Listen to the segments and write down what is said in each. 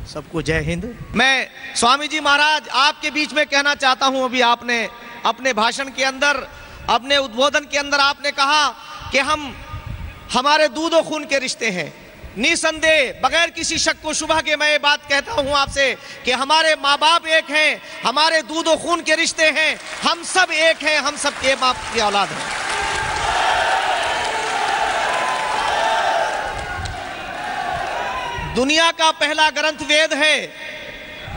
सबको जय हिंद। मैं स्वामी जी महाराज आपके बीच में कहना चाहता हूं, अभी आपने अपने भाषण के अंदर, अपने उद्बोधन के अंदर आपने कहा कि हमारे दूध और खून के रिश्ते हैं। निसंदेह बगैर किसी शक को शुबह के मैं ये बात कहता हूं आपसे कि हमारे माँ बाप एक हैं, हमारे दूध और खून के रिश्ते हैं, हम सब एक हैं, हम सब एक बाप की औलाद हैं। दुनिया का पहला ग्रंथ वेद है,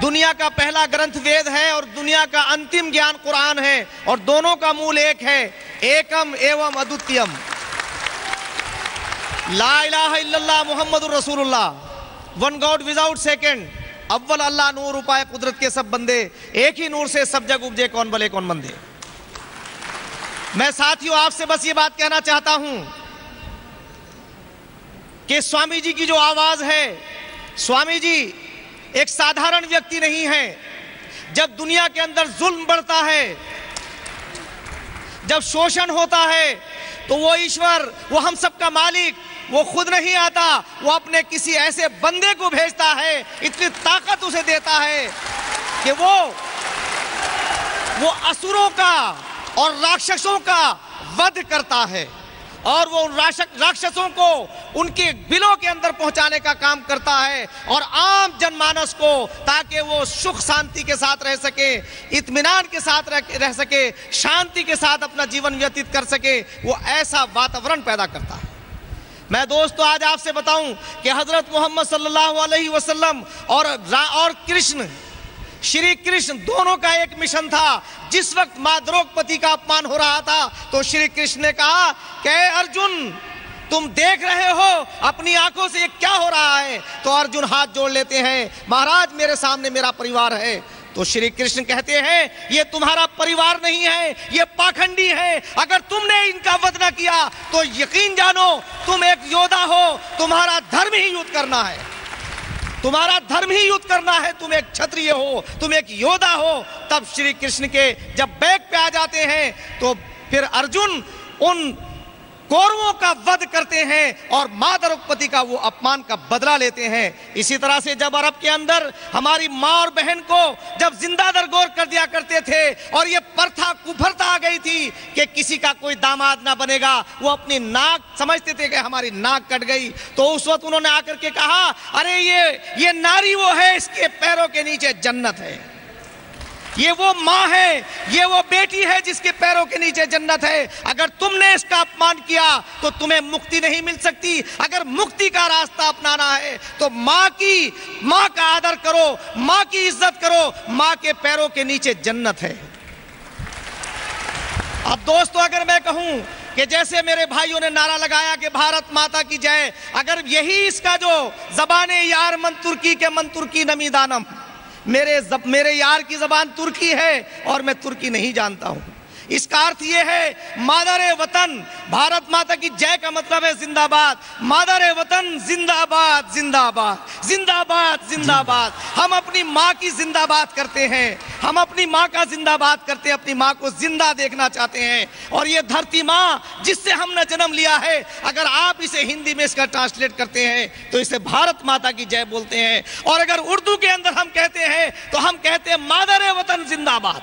दुनिया का पहला ग्रंथ वेद है और दुनिया का अंतिम ज्ञान कुरान है, और दोनों का मूल एक है, एकम एवं अद्वितीयम, ला इलाहा इल्लल्लाह मुहम्मदुर रसूलुल्लाह, वन गॉड विदाउट सेकंड, अव्वल अल्लाह नूर उपाय कुदरत के सब बंदे, एक ही नूर से सब जग उपजे, कौन भले कौन मंदे। मैं साथियों आपसे बस ये बात कहना चाहता हूं कि स्वामी जी की जो आवाज है, स्वामी जी एक साधारण व्यक्ति नहीं है। जब दुनिया के अंदर जुल्म बढ़ता है, जब शोषण होता है, तो वो ईश्वर, वो हम सबका मालिक, वो खुद नहीं आता, वो अपने किसी ऐसे बंदे को भेजता है, इतनी ताकत उसे देता है कि वो असुरों का और राक्षसों का वध करता है, और वो उन राक्षसों को उनके बिलों के अंदर पहुंचाने का काम करता है, और आम जनमानस को, ताकि वो सुख शांति के साथ रह सके, इत्मीनान के साथ रह सके, शांति के साथ अपना जीवन व्यतीत कर सके, वो ऐसा वातावरण पैदा करता है। मैं दोस्तों आज आपसे बताऊं कि हजरत मोहम्मद सल्लल्लाहु अलैहि वसल्लम और कृष्ण, श्री कृष्ण दोनों का एक मिशन था। जिस वक्त मां द्रौपदी का अपमान हो रहा था, तो श्री कृष्ण ने कहा कि अर्जुन, तुम देख रहे हो अपनी आंखों से ये क्या हो रहा है? तो अर्जुन हाथ जोड़ लेते हैं, महाराज मेरे सामने मेरा परिवार है। तो श्री कृष्ण कहते हैं, ये तुम्हारा परिवार नहीं है, ये पाखंडी है। अगर तुमने इनका वध न किया तो यकीन जानो तुम एक योद्धा हो, तुम्हारा धर्म ही युद्ध करना है, तुम्हारा धर्म ही युद्ध करना है, तुम एक क्षत्रिय हो, तुम एक योद्धा हो। तब श्री कृष्ण के जब बैक पे आ जाते हैं, तो फिर अर्जुन उन कौरवों का वध करते हैं और मां द्रौपदी का वो अपमान का बदला लेते हैं। इसी तरह से जब अरब के अंदर हमारी मां और बहन को जब जिंदा दरगोर कर दिया करते थे, और ये प्रथा कुफरता आ गई थी कि किसी का कोई दामाद ना बनेगा, वो अपनी नाक समझते थे कि हमारी नाक कट गई, तो उस वक्त उन्होंने आकर के कहा, अरे ये नारी वो है, इसके पैरों के नीचे जन्नत है, ये वो माँ है, ये वो बेटी है जिसके पैरों के नीचे जन्नत है। अगर तुमने इसका अपमान किया तो तुम्हें मुक्ति नहीं मिल सकती। अगर मुक्ति का रास्ता अपनाना है तो माँ का आदर करो, माँ की इज्जत करो, माँ के पैरों के नीचे जन्नत है। अब दोस्तों अगर मैं कहूं कि जैसे मेरे भाइयों ने नारा लगाया कि भारत माता की जय, अगर यही इसका जो जबाने यार मन तुर्की के मन तुर्की नमी दानम, मेरे यार की जबान तुर्की है और मैं तुर्की नहीं जानता हूं। इसका अर्थ यह है, मादरे वतन, भारत माता की जय का मतलब है जिंदाबाद, मादरे वतन जिंदाबाद जिंदाबाद जिंदाबाद जिंदाबाद। हम अपनी माँ की जिंदाबाद करते हैं, हम अपनी माँ का जिंदाबाद करते हैं, अपनी माँ को जिंदा देखना चाहते हैं। और ये धरती माँ जिससे हमने जन्म लिया है, अगर आप इसे हिंदी में इसका ट्रांसलेट करते हैं तो इसे भारत माता की जय बोलते हैं। और अगर उर्दू के अंदर हम कहते हैं तो हम कहते हैं मादरे वतन जिंदाबाद,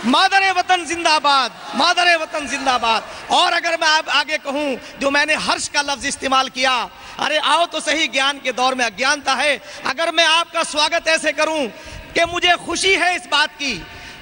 मादरे वतन जिंदाबाद, मादरे वतन जिंदाबाद। और अगर मैं आगे कहूं, जो मैंने हर्ष का लफ्ज इस्तेमाल किया, अरे आओ तो सही, ज्ञान के दौर में अज्ञानता है। अगर मैं आपका स्वागत ऐसे करूं कि मुझे खुशी है इस बात की,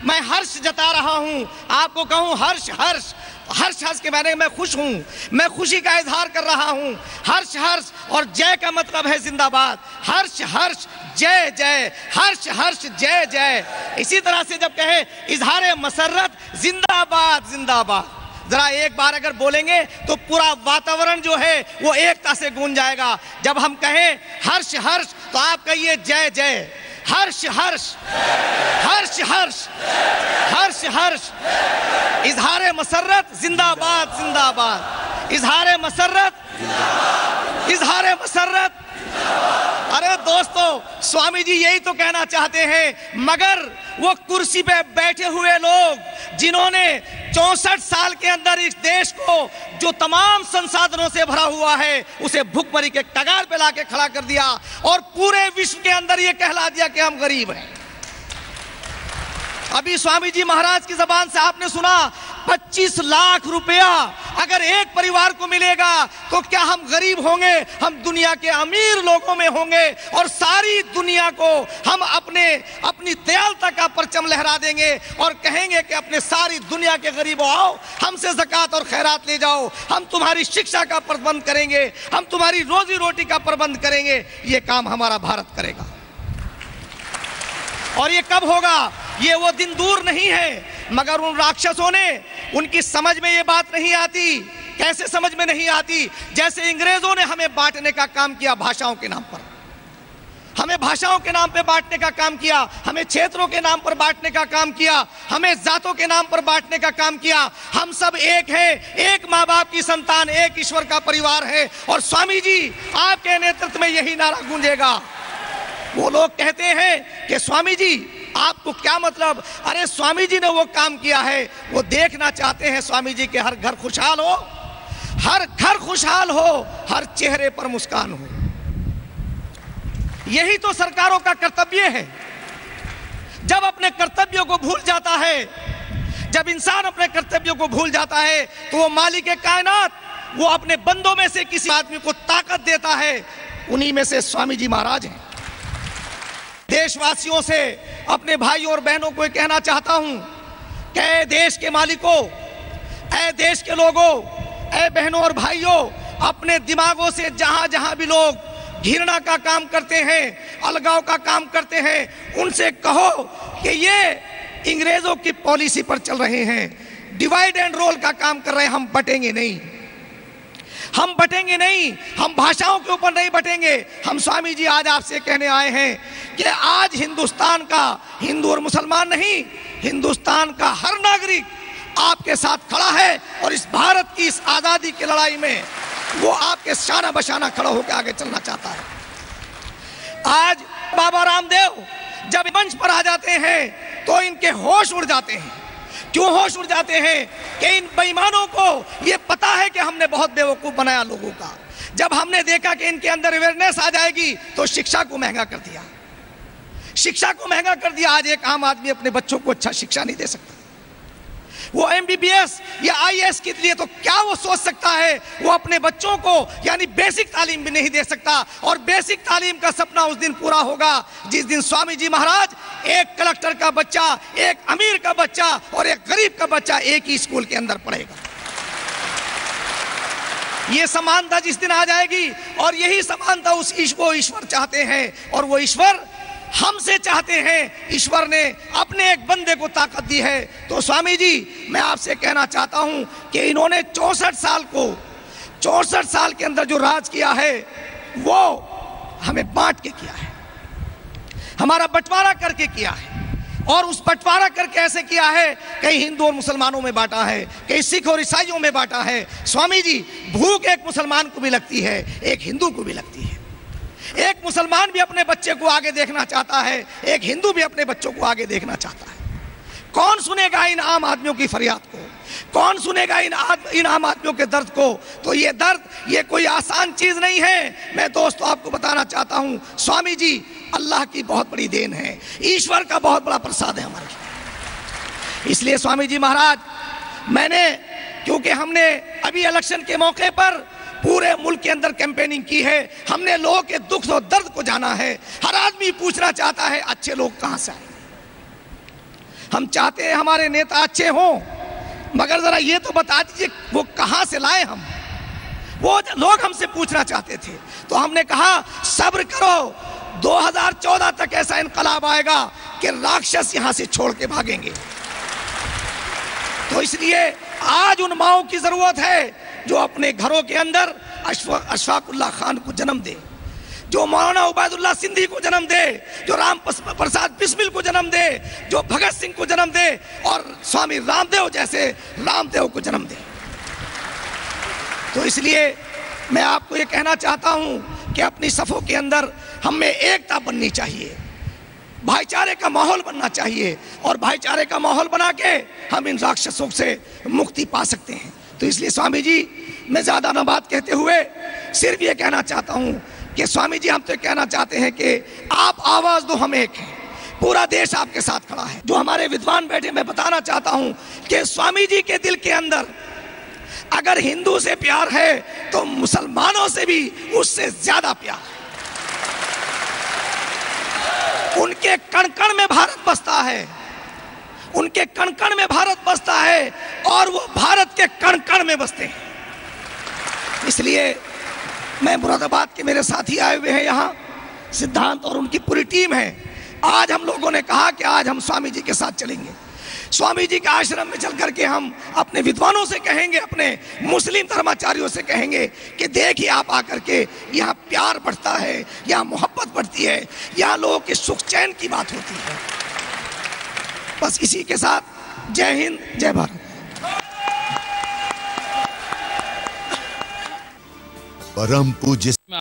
मैं हर्ष जता रहा हूं, आपको कहूं हर्ष हर्ष हर्ष हर्ष के मैंने मैं खुश हूं, मैं खुशी का इजहार कर रहा हूं। हर्ष हर्ष और जय का मतलब है जिंदाबाद, हर्ष हर्ष जय जय, हर्ष हर्ष जय जय। इसी तरह से जब कहे इजहार मसरत जिंदाबाद जिंदाबाद, जरा एक बार अगर बोलेंगे तो पूरा वातावरण जो है वो एकता से गूंज जाएगा। जब हम कहें हर्ष हर्ष तो आप कहिए जय जय, हर्ष हर्ष हर्ष हर्ष हर्ष हर्ष, इजहार मसरत जिंदाबाद जिंदाबाद, इजहार मसरत, इजहार मसरत। अरे दोस्तों, स्वामी जी यही तो कहना चाहते हैं, मगर वो कुर्सी पे बैठे हुए लोग जिन्होंने 64 साल के अंदर इस देश को जो तमाम संसाधनों से भरा हुआ है उसे भुखमरी के कगार पे लाके खड़ा कर दिया और पूरे विश्व के अंदर यह कहला दिया कि हम गरीब हैं। अभी स्वामी जी महाराज की जबान से आपने सुना 25 लाख रुपया अगर एक परिवार को मिलेगा तो क्या हम गरीब होंगे? हम दुनिया के अमीर लोगों में होंगे और सारी दुनिया को हम अपनी दयालुता का परचम लहरा देंगे और कहेंगे कि अपने सारी दुनिया के गरीबों आओ, हमसे ज़कात और खैरात ले जाओ, हम तुम्हारी शिक्षा का प्रबंध करेंगे, हम तुम्हारी रोजी रोटी का प्रबंध करेंगे। ये काम हमारा भारत करेगा। और ये कब होगा? ये वो दिन दूर नहीं है। मगर उन राक्षसों ने, उनकी समझ में ये बात नहीं आती। कैसे समझ में नहीं आती? जैसे अंग्रेजों ने हमें बांटने का काम किया भाषाओं के नाम पर, हमें भाषाओं के नाम पर बांटने का काम किया, हमें क्षेत्रों के नाम पर बांटने का काम किया, हमें जातों के नाम पर बांटने का काम किया। हम सब एक हैं, एक माँ बाप की संतान, एक ईश्वर का परिवार है। और स्वामी जी आपके नेतृत्व में यही नारा गूंजेगा। वो लोग कहते हैं कि स्वामी जी आपको क्या मतलब? अरे स्वामी जी ने वो काम किया है, वो देखना चाहते हैं स्वामी जी के हर घर खुशहाल हो, हर घर खुशहाल हो, हर चेहरे पर मुस्कान हो। यही तो सरकारों का कर्तव्य है। जब अपने कर्तव्यों को भूल जाता है, जब इंसान अपने कर्तव्यों को भूल जाता है तो वो मालिक कायनात, वो अपने बंदों में से किसी आदमी को ताकत देता है। उन्हीं में से स्वामी जी महाराज हैं। देशवासियों से, अपने भाइयों और बहनों को कहना चाहता हूं कि ऐ देश के मालिकों, ऐ देश के लोगों, ऐ बहनों और भाइयों, अपने दिमागों से जहां जहां भी लोग घृणा का काम करते हैं, अलगाव का काम करते हैं, उनसे कहो कि ये अंग्रेजों की पॉलिसी पर चल रहे हैं, डिवाइड एंड रोल का काम कर रहे हैं। हम बटेंगे नहीं, हम बटेंगे नहीं, हम भाषाओं के ऊपर नहीं बटेंगे। हम स्वामी जी आज आपसे कहने आए हैं कि आज हिंदुस्तान का हिंदू और मुसलमान नहीं, हिंदुस्तान का हर नागरिक आपके साथ खड़ा है और इस भारत की इस आजादी की लड़ाई में वो आपके शाना बशाना खड़ा होकर आगे चलना चाहता है। आज बाबा रामदेव जब मंच पर आ जाते हैं तो इनके होश उड़ जाते हैं। क्यों होश उड़ जाते हैं? कि इन बेईमानों को ये पता है कि हमने बहुत बेवकूफ बनाया लोगों का। जब हमने देखा कि इनके अंदर अवेयरनेस आ जाएगी तो शिक्षा को महंगा कर दिया, शिक्षा को महंगा कर दिया। आज एक आम आदमी अपने बच्चों को अच्छा शिक्षा नहीं दे सकता। वो MBBS या IAS के लिए तो क्या वो सोच सकता है? वो अपने बच्चों को यानी बेसिक तालीम भी नहीं दे सकता। और बेसिक तालीम का सपना उस दिन पूरा होगा जिस दिन स्वामी जी महाराज एक कलेक्टर का बच्चा, एक अमीर का बच्चा और एक गरीब का बच्चा एक ही स्कूल के अंदर पढ़ेगा। ये समानता जिस दिन आ जाएगी, और यही समानता वो ईश्वर चाहते हैं और वो ईश्वर हमसे चाहते हैं। ईश्वर ने अपने एक बंदे को ताकत दी है। तो स्वामी जी मैं आपसे कहना चाहता हूं कि इन्होंने 64 साल के अंदर जो राज किया है वो हमें बांट के किया है, हमारा बंटवारा करके किया है। और उस बंटवारा करके ऐसे किया है, कई हिंदू और मुसलमानों में बांटा है, कई सिख और ईसाइयों में बांटा है। स्वामी जी भूख एक मुसलमान को भी लगती है, एक हिंदू को भी लगती है। एक मुसलमान भी अपने बच्चे को आगे देखना चाहता है, एक हिंदू भी अपने बच्चों को आगे देखना चाहता है। कौन सुनेगा इन आम आदमियों की फरियाद को? कौन सुनेगा इन आम आदमियों के दर्द को? तो ये दर्द ये कोई आसान चीज नहीं है। मैं दोस्तों आपको बताना चाहता हूं, स्वामी जी अल्लाह की बहुत बड़ी देन है, ईश्वर का बहुत बड़ा प्रसाद है हमारे। इसलिए स्वामी जी महाराज क्योंकि हमने अभी इलेक्शन के मौके पर पूरे मुल्क के अंदर कैंपेनिंग की है, हमने लोगों के दुख और दर्द को जाना है। हर आदमी पूछना चाहता है अच्छे लोग कहां से आए। हम चाहते हैं हमारे नेता अच्छे हों, मगर जरा ये तो बता दीजिए वो कहां से लाए हम। वो लोग हमसे पूछना चाहते थे। तो हमने कहा सब्र करो, 2014 तक ऐसा इनकलाब आएगा कि राक्षस यहां से छोड़ के भागेंगे। तो इसलिए आज उन माओं की जरूरत है जो अपने घरों के अंदर अशफाकुल्लाह खान को जन्म दे, जो मौलाना उबैदुल्लाह सिंधी को जन्म दे, जो राम प्रसाद बिस्मिल को जन्म दे, जो भगत सिंह को जन्म दे और स्वामी रामदेव जैसे रामदेव को जन्म दे। तो इसलिए मैं आपको ये कहना चाहता हूं कि अपनी सफों के अंदर हमें एकता बननी चाहिए। भाईचारे का माहौल बनना चाहिए और भाईचारे का माहौल बना के हम इन राक्षसों से मुक्ति पा सकते हैं। तो इसलिए स्वामी जी, मैं ज्यादा ना बात कहते हुए सिर्फ ये कहना चाहता हूं कि स्वामी जी, हम तो कहना चाहते हैं कि आप आवाज दो, हम एक हैं, पूरा देश आपके साथ खड़ा है। जो हमारे विद्वान बैठे, मैं बताना चाहता हूं कि स्वामी जी के दिल के अंदर अगर हिंदू से प्यार है तो मुसलमानों से भी उससे ज्यादा प्यार है। उनके कण कण में भारत बसता है, उनके कण कण में भारत बसता है और वो भारत के कण कण में बसते हैं। इसलिए मैं मुरादाबाद के मेरे साथी आए हुए हैं यहाँ, सिद्धांत और उनकी पूरी टीम है। आज हम लोगों ने कहा कि आज हम स्वामी जी के साथ चलेंगे, स्वामी जी के आश्रम में चल करके हम अपने विद्वानों से कहेंगे, अपने मुस्लिम धर्माचार्यों से कहेंगे कि देखिए आप आकर के यहाँ प्यार बढ़ता है, यहाँ मोहब्बत बढ़ती है, यहाँ लोगों के सुख चैन की बात होती है। बस इसी के साथ जय हिंद, जय भारत। परम पूज्य